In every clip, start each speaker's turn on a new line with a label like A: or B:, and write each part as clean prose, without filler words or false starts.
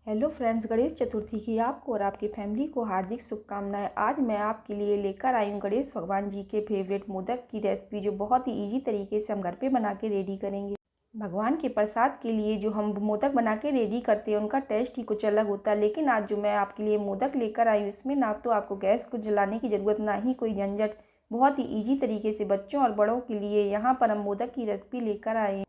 A: Hello friends, Ganesh Chaturthi की आपको और आपकी फैमिली को हार्दिक शुभकामनाएं। आज मैं आपके लिए लेकर आई हूँ गणेश भगवान जी के फेवरेट मोदक की रेसिपी, जो बहुत ही इजी तरीके से हम घर पे बना के रेडी करेंगे। भगवान के प्रसाद के लिए जो हम मोदक बना के रेडी करते हैं उनका टेस्ट ही कुछ अलग होता है। लेकिन आज जो मैं आपके लिए मोदक लेकर आई हूँ, इसमें ना तो आपको गैस को जलाने की ज़रूरत, ना ही कोई झंझट। बहुत ही ईजी तरीके से बच्चों और बड़ों के लिए यहाँ पर हम मोदक की रेसिपी लेकर आए हैं।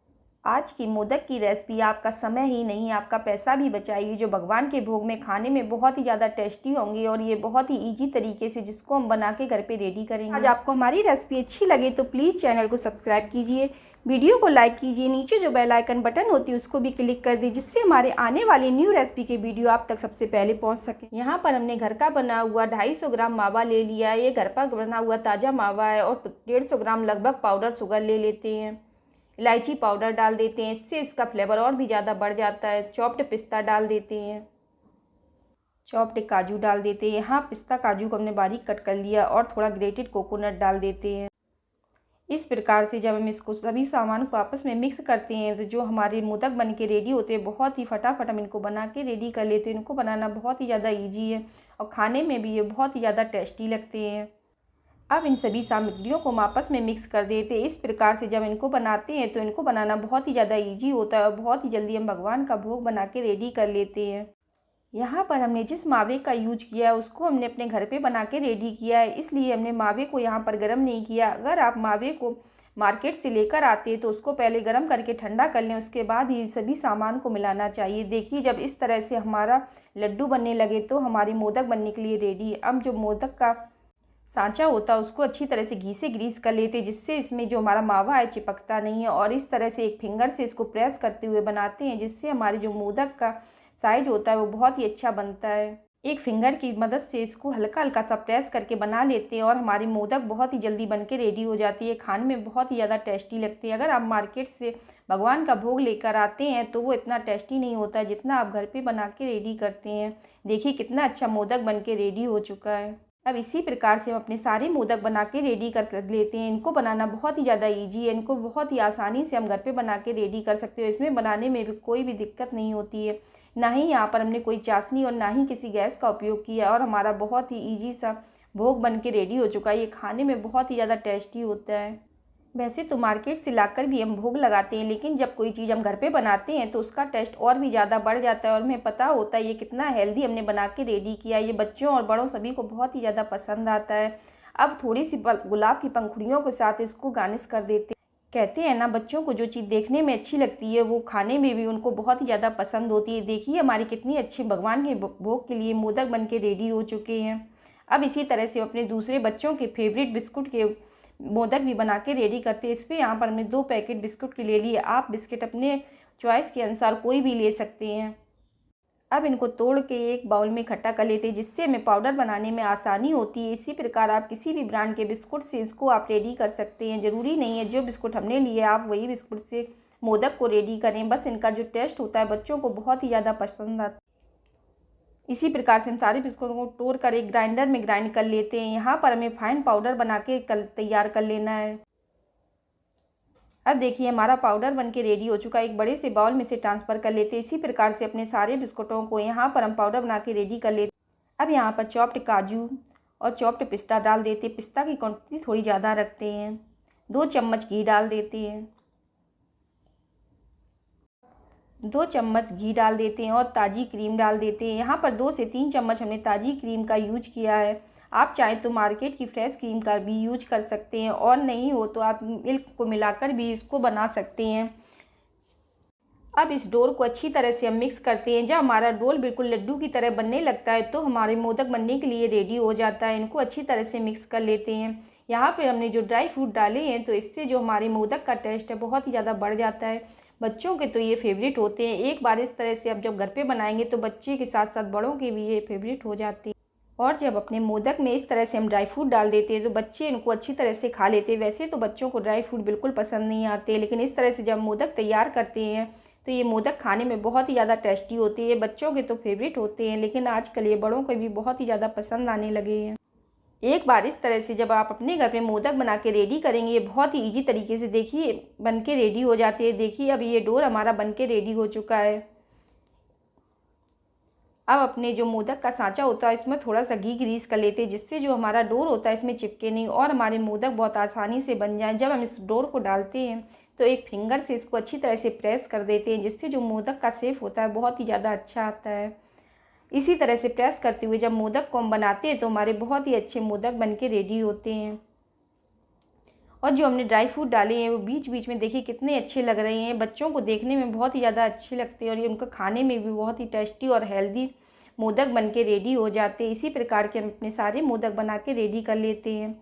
A: आज की मोदक की रेसिपी आपका समय ही नहीं, आपका पैसा भी बचाएगी, जो भगवान के भोग में खाने में बहुत ही ज़्यादा टेस्टी होंगे। और ये बहुत ही इजी तरीके से जिसको हम बना के घर पे रेडी करेंगे। आज आपको हमारी रेसिपी अच्छी लगे तो प्लीज़ चैनल को सब्सक्राइब कीजिए, वीडियो को लाइक कीजिए, नीचे जो बेल आइकन बटन होती है उसको भी क्लिक कर दीजिए, जिससे हमारे आने वाली न्यू रेसिपी के वीडियो आप तक सबसे पहले पहुँच सके। यहाँ पर हमने घर का बना हुआ 250 ग्राम मावा ले लिया है। ये घर पर बना हुआ ताज़ा मावा है। और 150 ग्राम लगभग पाउडर शुगर ले लेते हैं। इलायची पाउडर डाल देते हैं, इससे इसका फ्लेवर और भी ज़्यादा बढ़ जाता है। चॉप्ड पिस्ता डाल देते हैं, चॉप्ड काजू डाल देते हैं। यहाँ पिस्ता काजू को हमने बारीक कट कर लिया। और थोड़ा ग्रेटेड कोकोनट डाल देते हैं। इस प्रकार से जब हम इसको सभी सामान को आपस में मिक्स करते हैं तो जो हमारे मोदक बन के रेडी होते हैं, बहुत ही फटाफट हम इनको बना के रेडी कर लेते हैं। इनको बनाना बहुत ही ज़्यादा ईजी है और खाने में भी ये बहुत ही ज़्यादा टेस्टी लगते हैं। अब इन सभी सामग्रियों को हम आपस में मिक्स कर देते हैं। इस प्रकार से जब इनको बनाते हैं तो इनको बनाना बहुत ही ज़्यादा इजी होता है और बहुत ही जल्दी हम भगवान का भोग बना के रेडी कर लेते हैं। यहाँ पर हमने जिस मावे का यूज किया है उसको हमने अपने घर पे बना के रेडी किया है, इसलिए हमने मावे को यहाँ पर गर्म नहीं किया। अगर आप मावे को मार्केट से लेकर आते हैं तो उसको पहले गर्म करके ठंडा कर लें, उसके बाद ही सभी सामान को मिलाना चाहिए। देखिए, जब इस तरह से हमारा लड्डू बनने लगे तो हमारी मोदक बनने के लिए रेडी है। अब जो मोदक का सांचा होता है उसको अच्छी तरह से घी से ग्रीस कर लेते हैं, जिससे इसमें जो हमारा मावा है चिपकता नहीं है। और इस तरह से एक फिंगर से इसको प्रेस करते हुए बनाते हैं, जिससे हमारे जो मोदक का साइज होता है वो बहुत ही अच्छा बनता है। एक फिंगर की मदद से इसको हल्का हल्का सा प्रेस करके बना लेते हैं और हमारी मोदक बहुत ही जल्दी बन के रेडी हो जाती है। खाने में बहुत ही ज़्यादा टेस्टी लगती है। अगर आप मार्केट से भगवान का भोग लेकर आते हैं तो वो इतना टेस्टी नहीं होता है जितना आप घर पे बना के रेडी करते हैं। देखिए कितना अच्छा मोदक बन के रेडी हो चुका है। अब इसी प्रकार से हम अपने सारे मोदक बना के रेडी कर लेते हैं। इनको बनाना बहुत ही ज़्यादा इजी है। इनको बहुत ही आसानी से हम घर पे बना के रेडी कर सकते हो। इसमें बनाने में भी कोई भी दिक्कत नहीं होती है। ना ही यहाँ पर हमने कोई चाशनी और ना ही किसी गैस का उपयोग किया। और हमारा बहुत ही ईजी सा भोग बन के रेडी हो चुका है। ये खाने में बहुत ही ज़्यादा टेस्टी होता है। वैसे तो मार्केट से लाकर भी हम भोग लगाते हैं, लेकिन जब कोई चीज़ हम घर पे बनाते हैं तो उसका टेस्ट और भी ज़्यादा बढ़ जाता है। और हमें पता होता है ये कितना हेल्दी हमने बना के रेडी किया है। ये बच्चों और बड़ों सभी को बहुत ही ज़्यादा पसंद आता है। अब थोड़ी सी गुलाब की पंखुड़ियों के साथ इसको गार्निश कर देते हैं। कहते हैं ना, बच्चों को जो चीज़ देखने में अच्छी लगती है वो खाने में भी उनको बहुत ही ज़्यादा पसंद होती है। देखिए हमारी कितनी अच्छी भगवान के भोग के लिए मोदक बन के रेडी हो चुके हैं। अब इसी तरह से अपने दूसरे बच्चों के फेवरेट बिस्कुट के मोदक भी बना के रेडी करते हैं। इस पर यहाँ पर हमने 2 पैकेट बिस्कुट के ले लिए। आप बिस्किट अपने चॉइस के अनुसार कोई भी ले सकते हैं। अब इनको तोड़ के एक बाउल में इकट्ठा कर लेते हैं, जिससे हमें पाउडर बनाने में आसानी होती है। इसी प्रकार आप किसी भी ब्रांड के बिस्कुट से इसको आप रेडी कर सकते हैं। ज़रूरी नहीं है जो बिस्कुट हमने लिए आप वही बिस्कुट से मोदक को रेडी करें। बस इनका जो टेस्ट होता है बच्चों को बहुत ही ज़्यादा पसंद आता है। इसी प्रकार से हम सारे बिस्कुटों को तोड़ कर एक ग्राइंडर में ग्राइंड कर लेते हैं। यहाँ पर हमें फाइन पाउडर बना के तैयार कर लेना है। अब देखिए हमारा पाउडर बन के रेडी हो चुका है। एक बड़े से बाउल में से ट्रांसफ़र कर लेते हैं। इसी प्रकार से अपने सारे बिस्कुटों को यहाँ पर हम पाउडर बना के रेडी कर लेते हैं। अब यहाँ पर चॉप्ड काजू और चॉप्ड पिस्ता डाल देते हैं। पिस्ता की क्वांटिटी थोड़ी ज़्यादा रखते हैं। 2 चम्मच घी डाल देते हैं। 2 चम्मच घी डाल देते हैं और ताज़ी क्रीम डाल देते हैं। यहाँ पर 2 से 3 चम्मच हमने ताज़ी क्रीम का यूज किया है। आप चाहें तो मार्केट की फ्रेश क्रीम का भी यूज कर सकते हैं, और नहीं हो तो आप मिल्क को मिलाकर भी इसको बना सकते हैं। अब इस डो को अच्छी तरह से हम मिक्स करते हैं। जब हमारा डो बिल्कुल लड्डू की तरह बनने लगता है तो हमारे मोदक बनने के लिए रेडी हो जाता है। इनको अच्छी तरह से मिक्स कर लेते हैं। यहाँ पर हमने जो ड्राई फ्रूट डाले हैं तो इससे जो हमारे मोदक का टेस्ट है बहुत ही ज़्यादा बढ़ जाता है। बच्चों के तो ये फेवरेट होते हैं। एक बार इस तरह से आप जब घर पे बनाएंगे तो बच्चे के साथ साथ बड़ों के भी ये फेवरेट हो जाते हैं। और जब अपने मोदक में इस तरह से हम ड्राई फ्रूट डाल देते हैं तो बच्चे इनको अच्छी तरह से खा लेते हैं। वैसे तो बच्चों को ड्राई फ्रूट बिल्कुल पसंद नहीं आते, लेकिन इस तरह से जब मोदक तैयार करते हैं तो ये मोदक खाने में बहुत ही ज़्यादा टेस्टी होती है। बच्चों के तो फेवरेट होते हैं, लेकिन आजकल ये बड़ों को भी बहुत ही ज़्यादा पसंद आने लगे हैं। एक बार इस तरह से जब आप अपने घर पे मोदक बना के रेडी करेंगे, ये बहुत ही ईजी तरीके से देखिए बन के रेडी हो जाते हैं। देखिए अब ये डोर हमारा बन के रेडी हो चुका है। अब अपने जो मोदक का सांचा होता है इसमें थोड़ा सा घी ग्रीस कर लेते हैं, जिससे जो हमारा डोर होता है इसमें चिपके नहीं और हमारे मोदक बहुत आसानी से बन जाएं। जब हम इस डोर को डालते हैं तो एक फिंगर से इसको अच्छी तरह से प्रेस कर देते हैं, जिससे जो मोदक का शेप होता है बहुत ही ज़्यादा अच्छा आता है। इसी तरह से प्रेस करते हुए जब मोदक को हम बनाते हैं तो हमारे बहुत ही अच्छे मोदक बन के रेडी होते हैं। और जो हमने ड्राई फ्रूट डाले हैं वो बीच बीच में देखिए कितने अच्छे लग रहे हैं, बच्चों को देखने में बहुत ही ज़्यादा अच्छे लगते हैं और ये उनका खाने में भी बहुत ही टेस्टी और हेल्दी मोदक बन के रेडी हो जाते हैं। इसी प्रकार के हम अपने सारे मोदक बना के रेडी कर लेते हैं।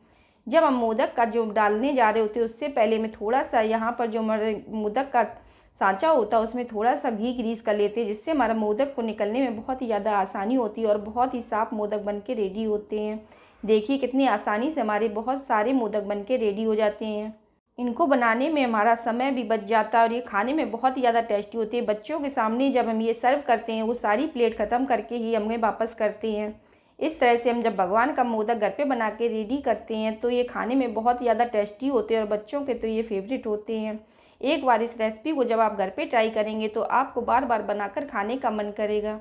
A: जब हम मोदक का जो डालने जा रहे होते हैं उससे पहले मैं थोड़ा सा यहाँ पर जो हमारे मोदक का सांचा होता है उसमें थोड़ा सा घी ग्रीस कर लेते हैं, जिससे हमारा मोदक को निकलने में बहुत ही ज़्यादा आसानी होती है और बहुत ही साफ़ मोदक बन के रेडी होते हैं। देखिए कितनी आसानी से हमारे बहुत सारे मोदक बन के रेडी हो जाते हैं। इनको बनाने में हमारा समय भी बच जाता है और ये खाने में बहुत ही ज़्यादा टेस्टी होती है। बच्चों के सामने जब हम ये सर्व करते हैं वो सारी प्लेट ख़त्म करके ही हमें वापस करते हैं। इस तरह से हम जब भगवान का मोदक घर पे बना के रेडी करते हैं तो ये खाने में बहुत ही ज़्यादा टेस्टी होते हैं और बच्चों के तो ये फेवरेट होते हैं। एक बार इस रेसिपी को जब आप घर पे ट्राई करेंगे तो आपको बार बार बनाकर खाने का मन करेगा।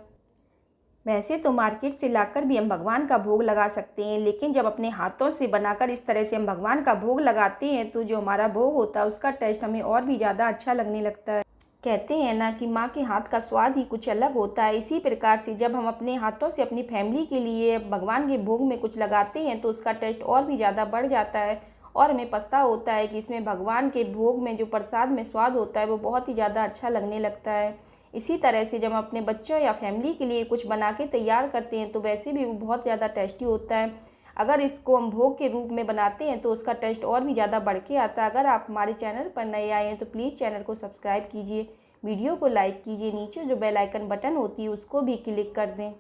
A: वैसे तो मार्केट से लाकर भी हम भगवान का भोग लगा सकते हैं, लेकिन जब अपने हाथों से बनाकर इस तरह से हम भगवान का भोग लगाते हैं तो जो हमारा भोग होता है उसका टेस्ट हमें और भी ज़्यादा अच्छा लगने लगता है। कहते हैं ना कि माँ के हाथ का स्वाद ही कुछ अलग होता है। इसी प्रकार से जब हम अपने हाथों से अपनी फैमिली के लिए भगवान के भोग में कुछ लगाते हैं तो उसका टेस्ट और भी ज़्यादा बढ़ जाता है और हमें पता होता है कि इसमें भगवान के भोग में जो प्रसाद में स्वाद होता है वो बहुत ही ज़्यादा अच्छा लगने लगता है। इसी तरह से जब हम अपने बच्चों या फैमिली के लिए कुछ बना के तैयार करते हैं तो वैसे भी वो बहुत ज़्यादा टेस्टी होता है। अगर इसको हम भोग के रूप में बनाते हैं तो उसका टेस्ट और भी ज़्यादा बढ़ के आता है। अगर आप हमारे चैनल पर नए आए हैं तो प्लीज़ चैनल को सब्सक्राइब कीजिए, वीडियो को लाइक कीजिए, नीचे जो बेल आइकन बटन होती है उसको भी क्लिक कर दें।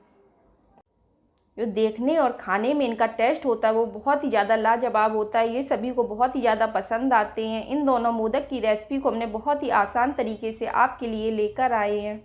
A: जो देखने और खाने में इनका टेस्ट होता है वो बहुत ही ज़्यादा लाजवाब होता है। ये सभी को बहुत ही ज़्यादा पसंद आते हैं। इन दोनों मोदक की रेसिपी को हमने बहुत ही आसान तरीके से आपके लिए लेकर आए हैं।